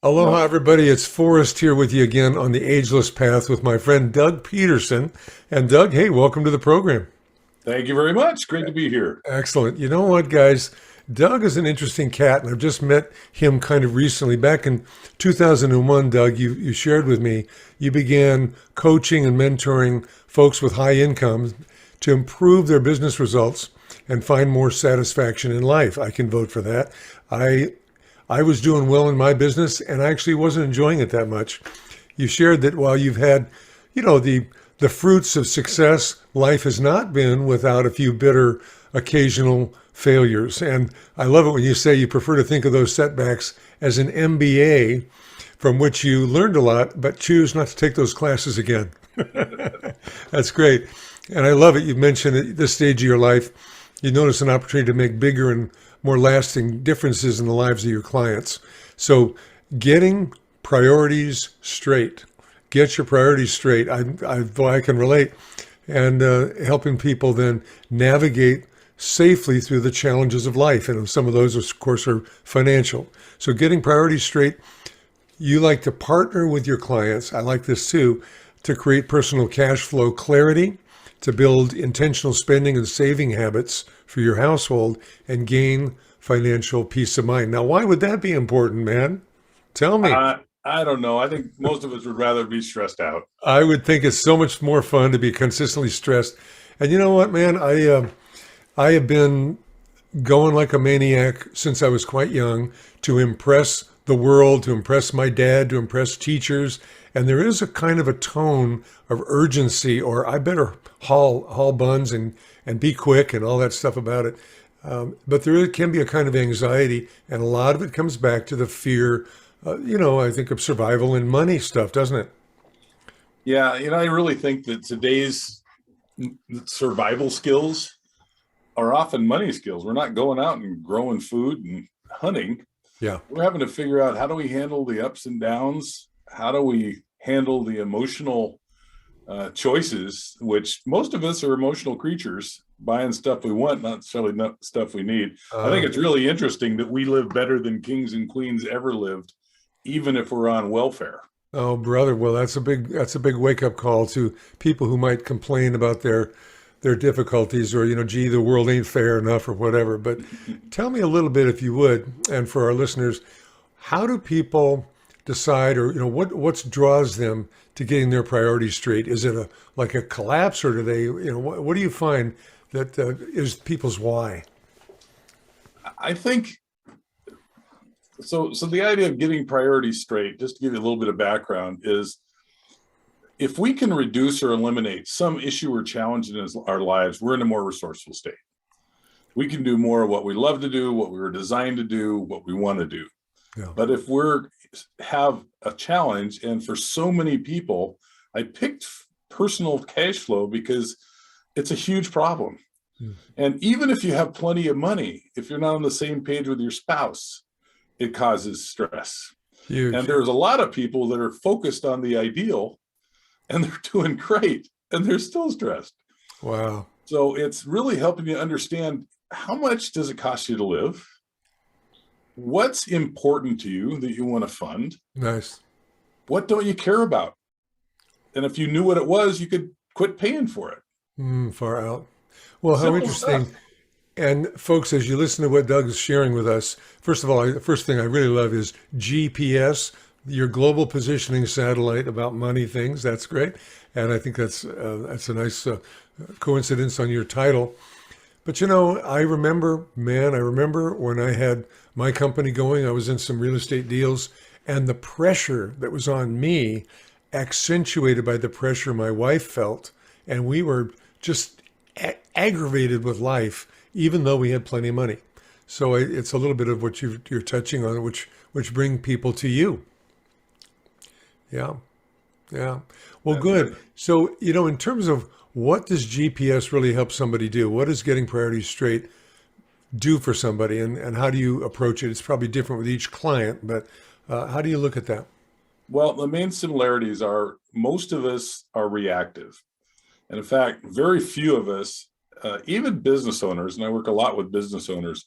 Aloha, No. everybody. It's Forrest here with you again on the AgeLess Path with my friend Doug Peterson. And Doug, hey, welcome to the program. Thank you very much. Great to be here. Excellent. You know what, guys? Doug is an interesting cat, and I've just met him kind of recently. Back in 2001, Doug, you shared with me you began coaching and mentoring folks with high incomes to improve their business results and find more satisfaction in life. I can vote for that. I I was doing well in my business, and I actually wasn't enjoying it that much. You shared that while you've had, the fruits of success, life has not been without a few bitter occasional failures. And I love it when you say you prefer to think of those setbacks as an MBA from which you learned a lot, but choose not to take those classes again. That's great. And I love it. You mentioned at this stage of your life, you notice an opportunity to make bigger and more lasting differences in the lives of your clients. So getting priorities straight, get your priorities straight. I can relate. And helping people then navigate safely through the challenges of life. And some of those, of course, are financial. So getting priorities straight, you like to partner with your clients. I like this too, to create personal cash flow clarity, to build intentional spending and saving habits for your household, and gain financial peace of mind. Now, why would that be important, man? Tell me. I don't know. I think most of us would rather be stressed out. I would think it's so much more fun to be consistently stressed. And you know what, man? I have been going like a maniac since I was quite young to impress the world, to impress my dad, to impress teachers. And there is a kind of a tone of urgency, or I better haul buns and be quick and all that stuff about it. But there can be a kind of anxiety, and a lot of it comes back to the fear, I think of survival and money stuff, doesn't it? Yeah, I really think that today's survival skills are often money skills. We're not going out and growing food and hunting. Yeah. We're having to figure out, how do we handle the ups and downs? How do we handle the emotional choices, which most of us are emotional creatures, buying stuff we want, not necessarily not stuff we need. I think it's really interesting that we live better than kings and queens ever lived, even if we're on welfare. Oh, brother. Well, that's a big wake up call to people who might complain about their difficulties, or, gee, the world ain't fair enough, or whatever. But tell me a little bit, if you would, and for our listeners, how do people decide, or, what draws them to getting their priorities straight? Is it like a collapse, or do they, what do you find that is people's why? I think so. So the idea of getting priorities straight, just to give you a little bit of background, is if we can reduce or eliminate some issue or challenge in our lives, we're in a more resourceful state. We can do more of what we love to do, what we were designed to do, what we want to do. Yeah. But if we're have a challenge, and for so many people, I picked personal cash flow because it's a huge problem. And even if you have plenty of money, if you're not on the same page with your spouse, it causes stress. Huge. And there's a lot of people that are focused on the ideal, and they're doing great, and they're still stressed. Wow. So it's really helping you understand, how much does it cost you to live? What's important to you that you want to fund? Nice. What don't you care about? And if you knew what it was, you could quit paying for it. Far out. Well, how Simple interesting. stuff. And folks, as you listen to what Doug is sharing with us, first of all, the first thing I really love is GPS, your global positioning satellite about money things. That's great. And I think that's a nice coincidence on your title. But I remember when I had my company going, I was in some real estate deals, and the pressure that was on me accentuated by the pressure my wife felt. And we were just aggravated with life, even though we had plenty of money. So it's a little bit of what you're touching on, which bring people to you. Yeah. Yeah. Well, good. So, in terms of what does GPS really help somebody do? What does getting priorities straight do for somebody, and how do you approach it? It's probably different with each client, but how do you look at that? Well, the main similarities are, most of us are reactive. And in fact, very few of us, even business owners, and I work a lot with business owners,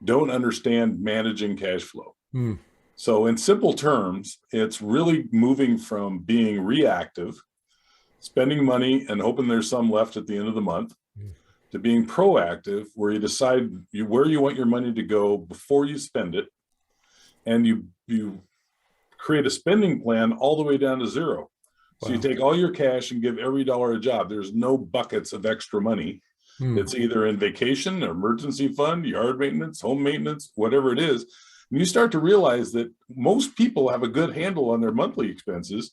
don't understand managing cash flow. Hmm. So in simple terms, it's really moving from being reactive, spending money and hoping there's some left at the end of the month, to being proactive, where you decide where you want your money to go before you spend it, and you create a spending plan all the way down to zero. So you take all your cash and give every dollar a job. There's no buckets of extra money. It's either in vacation, emergency fund, yard maintenance, home maintenance, whatever it is. And you start to realize that most people have a good handle on their monthly expenses,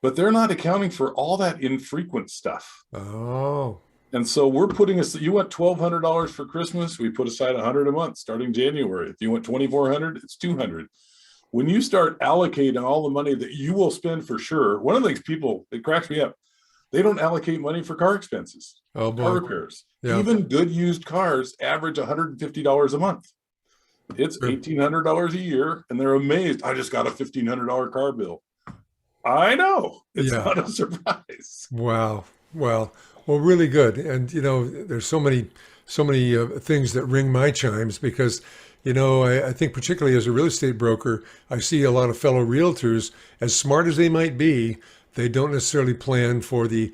but they're not accounting for all that infrequent stuff. Oh. And so we're putting us, you want $1,200 for Christmas, we put aside $100 a month starting January. If you want $2,400, it's $200. When you start allocating all the money that you will spend for sure, one of the things people, it cracks me up, they don't allocate money for car expenses, car repairs. Yeah. Even good used cars average $150 a month. It's $1,800 a year, and they're amazed. I just got a $1,500 car bill. I know, it's not a surprise. Wow. Well, really good. And there's so many things that ring my chimes because, I think particularly as a real estate broker, I see a lot of fellow realtors, as smart as they might be, they don't necessarily plan for the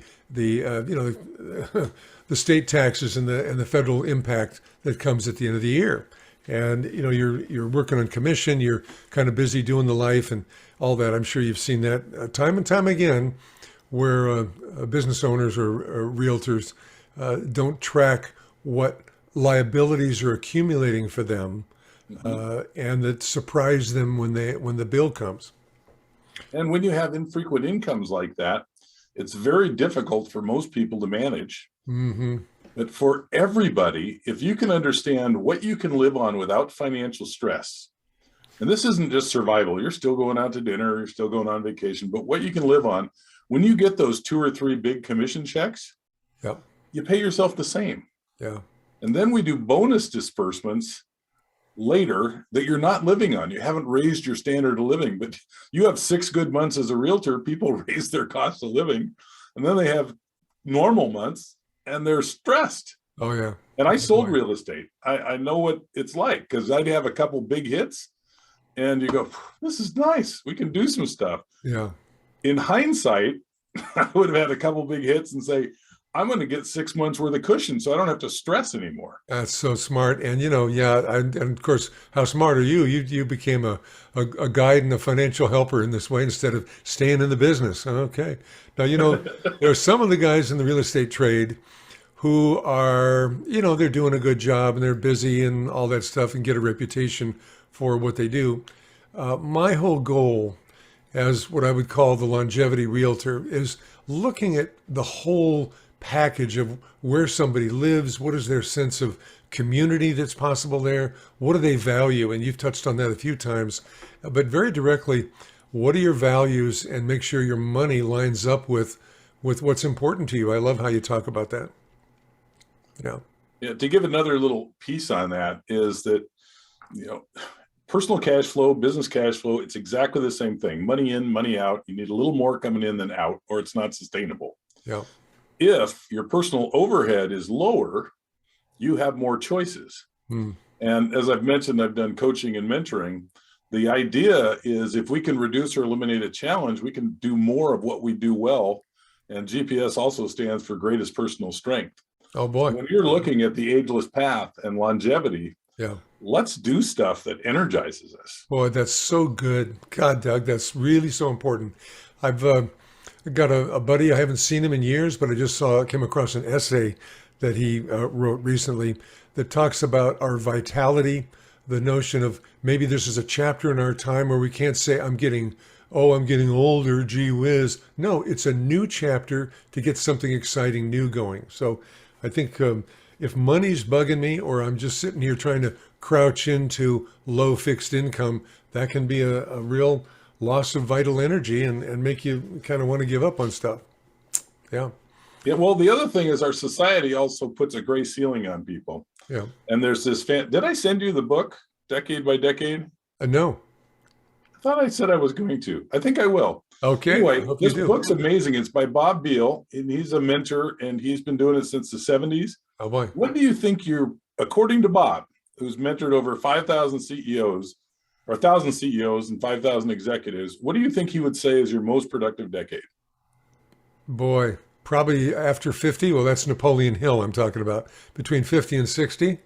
state taxes and the federal impact that comes at the end of the year. And you're working on commission, you're kind of busy doing the life and all that. I'm sure you've seen that time and time again, where business owners or realtors don't track what liabilities are accumulating for them, and that surprise them when the bill comes. And when you have infrequent incomes like that, it's very difficult for most people to manage. But for everybody, if you can understand what you can live on without financial stress, and this isn't just survival, you're still going out to dinner, you're still going on vacation, but what you can live on, when you get those 2 or 3 big commission checks, you pay yourself the same. And then we do bonus disbursements later that you're not living on. You haven't raised your standard of living, but you have 6 good months as a realtor, people raise their cost of living, and then they have normal months and they're stressed. Oh yeah. And I sold real estate. I know what it's like, because I'd have a couple big hits and you go, this is nice, we can do some stuff. Yeah. In hindsight, I would have had a couple big hits and say, I'm going to get 6 months worth of cushion so I don't have to stress anymore. That's so smart. And, and of course, how smart are you? You became a guide and a financial helper in this way instead of staying in the business. Okay. Now, there are some of the guys in the real estate trade who are, they're doing a good job and they're busy and all that stuff and get a reputation for what they do. My whole goal as what I would call the longevity realtor is looking at the whole package of where somebody lives, what is their sense of community that's possible there, what do they value, and you've touched on that a few times, but very directly, what are your values, and make sure your money lines up with what's important to you. I love how you talk about that. Yeah, to give another little piece on that is that, personal cash flow, business cash flow, it's exactly the same thing. Money in, money out. You need a little more coming in than out, or it's not sustainable. Yeah. If your personal overhead is lower, you have more choices. And as I've mentioned, I've done coaching and mentoring. The idea is if we can reduce or eliminate a challenge, we can do more of what we do well. And GPS also stands for greatest personal strength. Oh boy. So when you're looking at the ageless path and longevity, let's do stuff that energizes us. Boy, that's so good. God, Doug, that's really so important. I've got a buddy, I haven't seen him in years, but I just came across an essay that he wrote recently that talks about our vitality, the notion of maybe this is a chapter in our time where we can't say, I'm getting older, gee whiz. No, it's a new chapter to get something exciting new going. So I think if money's bugging me, or I'm just sitting here trying to crouch into low fixed income, that can be a real loss of vital energy and make you kind of want to give up on stuff. Yeah. Yeah. Well, the other thing is our society also puts a gray ceiling on people. Yeah. And there's this did I send you the book, Decade by Decade? No. I thought I said I was going to. I think I will. Okay. Anyway, this book's amazing. It's by Bob Beal, and he's a mentor, and he's been doing it since the 70s. Oh boy. What do you think according to Bob, who's mentored over 5,000 CEOs, or 1,000 CEOs and 5,000 executives, what do you think he would say is your most productive decade? Boy, probably after 50. Well, that's Napoleon Hill I'm talking about. Between 50 and 60.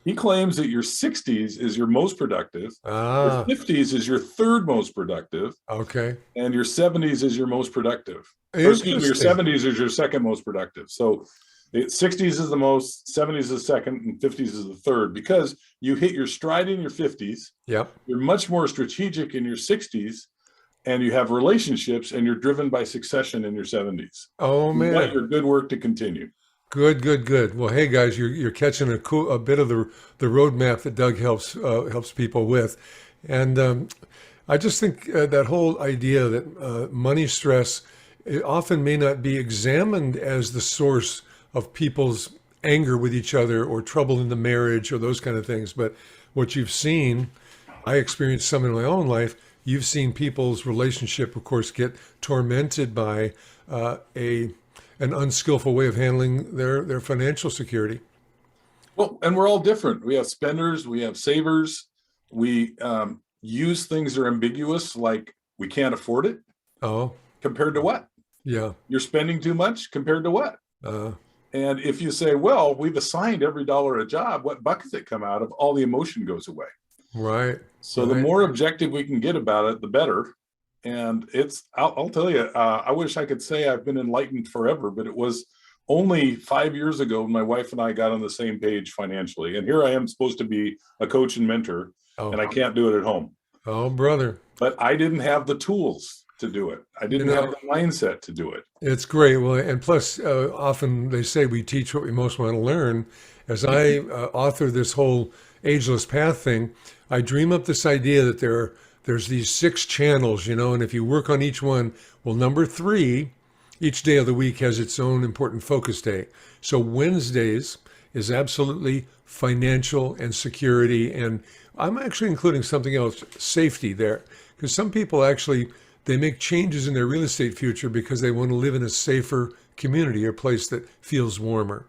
He claims that your 60s is your most productive, your Ah, 50s is your third most productive, okay. and your 70s is your most productive. Or excuse me, your Interesting. 70s is your second most productive. So 60s is the most, 70s is second, and 50s is the third, because you hit your stride in your 50s. Yep. You're much more strategic in your 60s, and you have relationships, and you're driven by succession in your 70s. Oh You want man. your good work to continue. Good, good, good. Well, hey guys, you're catching a bit of the roadmap that Doug helps people with, and I just think that whole idea that money stress, it often may not be examined as the source of people's anger with each other or trouble in the marriage or those kind of things, but what you've seen, I experienced some in my own life. You've seen people's relationship, of course, get tormented by a an unskillful way of handling their financial security. Well, and we're all different. We have spenders, we have savers. We use things that are ambiguous, like we can't afford it, Oh, compared to what? yeah. You're spending too much compared to what? Uh, And if you say, well, we've assigned every dollar a job, what buckets it come out of? All the emotion goes away. right, So the right. more objective we can get about it, the better. And I'll tell you, I wish I could say I've been enlightened forever, but it was only 5 years ago when my wife and I got on the same page financially. And here I am, supposed to be a coach and mentor, Oh, and I can't do it at home. oh, brother. But I didn't have the tools to do it. I You didn't have know, the mindset to do it. it's great. Well, and plus, often they say we teach what we most want to learn. As I author this whole AgeLess Path thing, I dream up this idea that there's these 6 channels, and if you work on each one, well, number 3, each day of the week has its own important focus day. So Wednesdays is absolutely financial and security, and I'm actually including something else, safety there, because some people actually they make changes in their real estate future because they want to live in a safer community or place that feels warmer.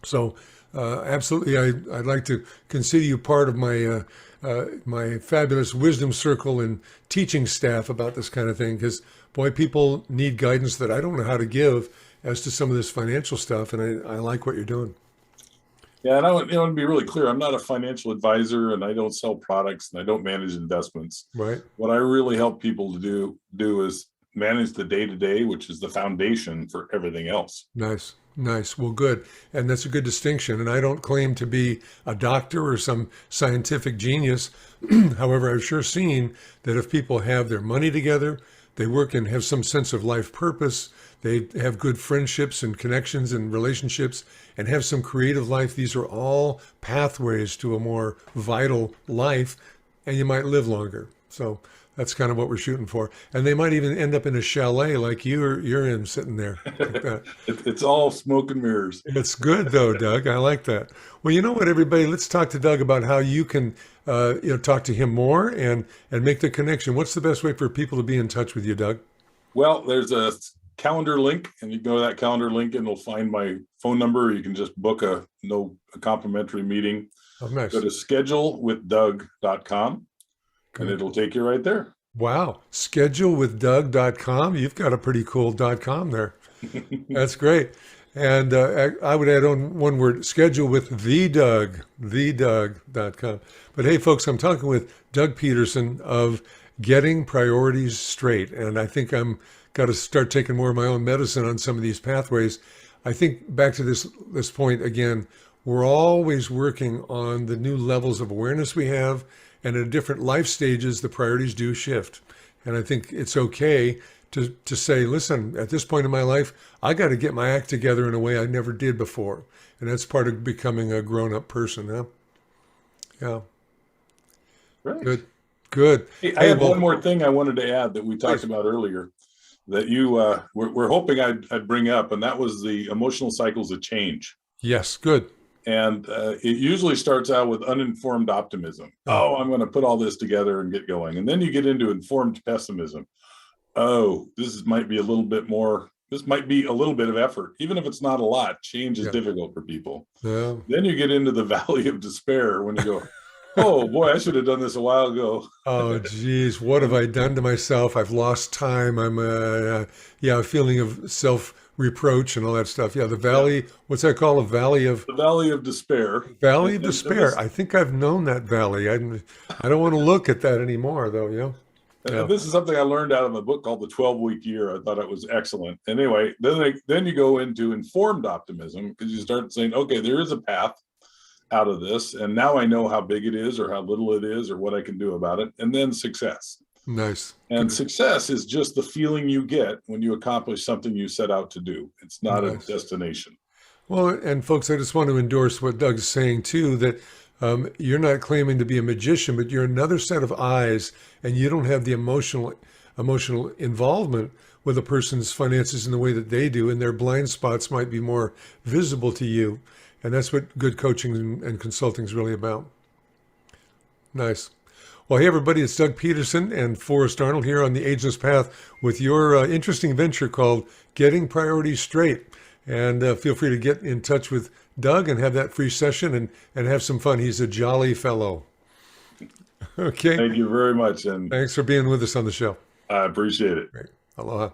So, absolutely, I'd like to consider you part of my fabulous wisdom circle and teaching staff about this kind of thing. Because boy, people need guidance that I don't know how to give as to some of this financial stuff, and I like what you're doing. Yeah, and I want to be really clear. I'm not a financial advisor, and I don't sell products, and I don't manage investments. Right? What I really help people to do is manage the day to day, which is the foundation for everything else. Nice, nice. Well, good, and that's a good distinction. And I don't claim to be a doctor or some scientific genius. However, I've sure seen that if people have their money together, they work and have some sense of life purpose, they have good friendships and connections and relationships, and have some creative life. These are all pathways to a more vital life, and you might live longer. So that's kind of what we're shooting for. And they might even end up in a chalet like you're in, sitting there. Like that. It's all smoke and mirrors. It's good though, Doug. I like that. Well, you know what, everybody? Let's talk to Doug about how you can, talk to him more and make the connection. What's the best way for people to be in touch with you, Doug? Well, there's a calendar link, and you go to that calendar link, and it'll find my phone number. You can just book a complimentary meeting. Oh, nice. Go to schedulewithdoug.com, and it'll take you right there. Wow. Schedulewithdoug.com. You've got a pretty cool .com there. That's great. And I would add on one word, schedule with thedoug.com. But hey, folks, I'm talking with Doug Peterson of Getting Priorities Straight. And I think I'm got to start taking more of my own medicine on some of these pathways. I think back to this point again, we're always working on the new levels of awareness we have, and at different life stages, the priorities do shift. And I think it's okay to say, listen, at this point in my life, I got to get my act together in a way I never did before. And that's part of becoming a grown-up person, huh? Yeah. Right. Good. Good. Hey, I have one more thing I wanted to add that we talked about earlier that you we're hoping I'd bring up, and that was the emotional cycles of change. Yes, good. And it usually starts out with uninformed optimism. Oh, I'm going to put all this together and get going. And then you get into informed pessimism. Oh, this might be a little bit of effort. Even if it's not a lot, change is difficult for people. Yeah. Then you get into the valley of despair when you go, Oh boy, I should have done this a while ago. Oh, geez, what have I done to myself? I've lost time. I'm, yeah, a feeling of self-reproach and all that stuff. Yeah, the Yeah, valley, what's that called? A valley of the Valley of Despair. Valley of And Despair. this I think I've known that valley. I don't want to look at that anymore, though. Yeah. and this is something I learned out of a book called The 12-Week Year. I thought it was excellent. Anyway, then you go into informed optimism because you start saying, okay, there is a path out of this, and now I know how big it is or how little it is or what I can do about it. And then success. Nice. And success is just the feeling you get when you accomplish something you set out to do. It's not a Nice. destination. Well, and folks, I just want to endorse what Doug's saying too, that you're not claiming to be a magician, but you're another set of eyes, and you don't have the emotional involvement with a person's finances in the way that they do, and their blind spots might be more visible to you. And that's what good coaching and consulting is really about. Nice. Well, hey, everybody, it's Doug Peterson and Forrest Arnold here on the AgeLess Path with your interesting venture called Getting Priorities Straight. And feel free to get in touch with Doug and have that free session and have some fun. He's a jolly fellow. Okay. Thank you very much. And Thanks for being with us on the show. I appreciate it. Great. Aloha.